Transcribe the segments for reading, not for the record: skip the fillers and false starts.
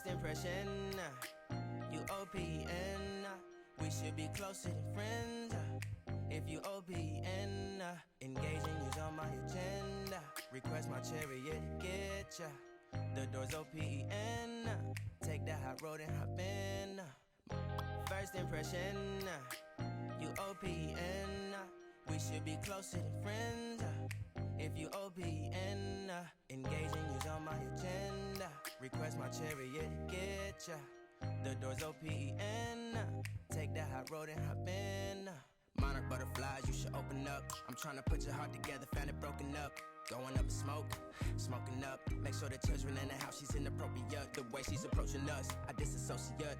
First impression, you OPN. We should be closer than friends. If you OPN, engaging you's on my agenda. Request my chariot to get ya. The door's OPN. Take that hot road and hop in. First impression, you OPN. We should be closer than friends. If you OPN, engaging you's on my agenda. Request my chariot to get ya. The door's OPN. Take that hot road and hop in. Monarch butterflies, you should open up. I'm trying to put your heart together, found it broken up. Going up in smoke, smoking up. Make sure the children in the house, she's inappropriate. The way she's approaching us, I disassociate.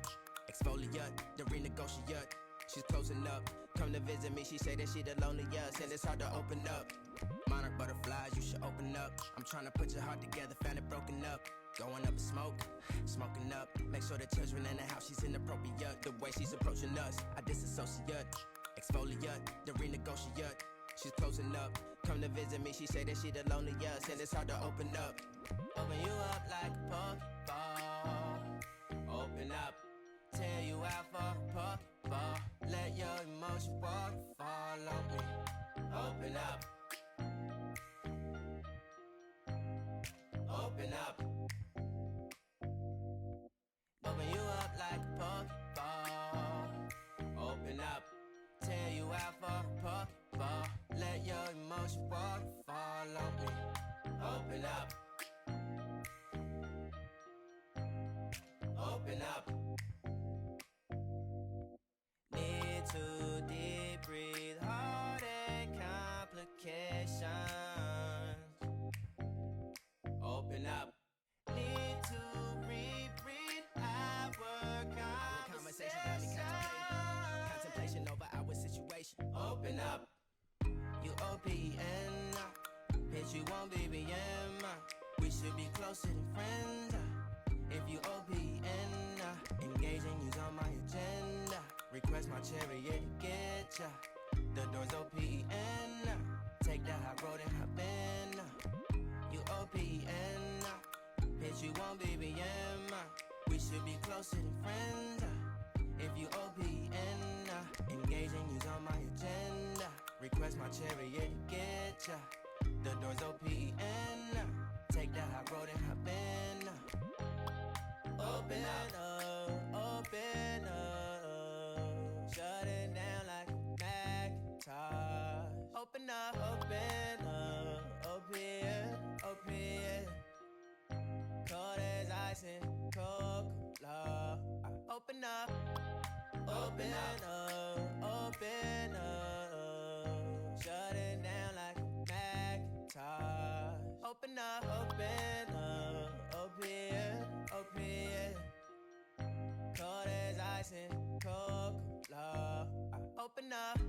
Exfoliate, the renegotiate. She's closing up, come to visit me. She say that she the loneliest, and it's hard to open up. Monarch butterflies, you should open up. I'm trying to put your heart together, found it broken up. Going up in smoke, smoking up. Make sure the children in the house, she's inappropriate. The way she's approaching us, I disassociate. Exfoliate, the renegotiate. She's closing up, come to visit me. She say that she the loneliest, and it's hard to open up. Open you up like a Pokeball. Open up, tear you out for a Pokeball. Let your emotion waterfall on me. Open up. Open up. Open you up like a Pokeball. Open up. Tear you out for a Pokeball. Let your emotion waterfall on me. Open up. Open up. Need to deep breathe, heart and complications. Open up. Need to reread our conversation. Contemplation over our situation. Open up. You OPN. Bitch, you won't BBM. We should be closer than friends. If you OPN, engaging you's on my agenda. Request my chariot to get ya. The door's OPN. Take that hot road and hop in. You OPN. Bitch, you won't BBM. We should be closer than friends. If you OPN, engaging you's on my agenda. Request my chariot to get ya. The door's OPN. Take that hot road and hop in. Open up, open up. Shut it down like a Macintosh. Open up, open up. Open, open. Cold as ice and Coca-Cola. Open up, open up, open up. Shut it down like a Macintosh. Open up, open up, open, open. Cold as ice and Coca-Cola. Open up.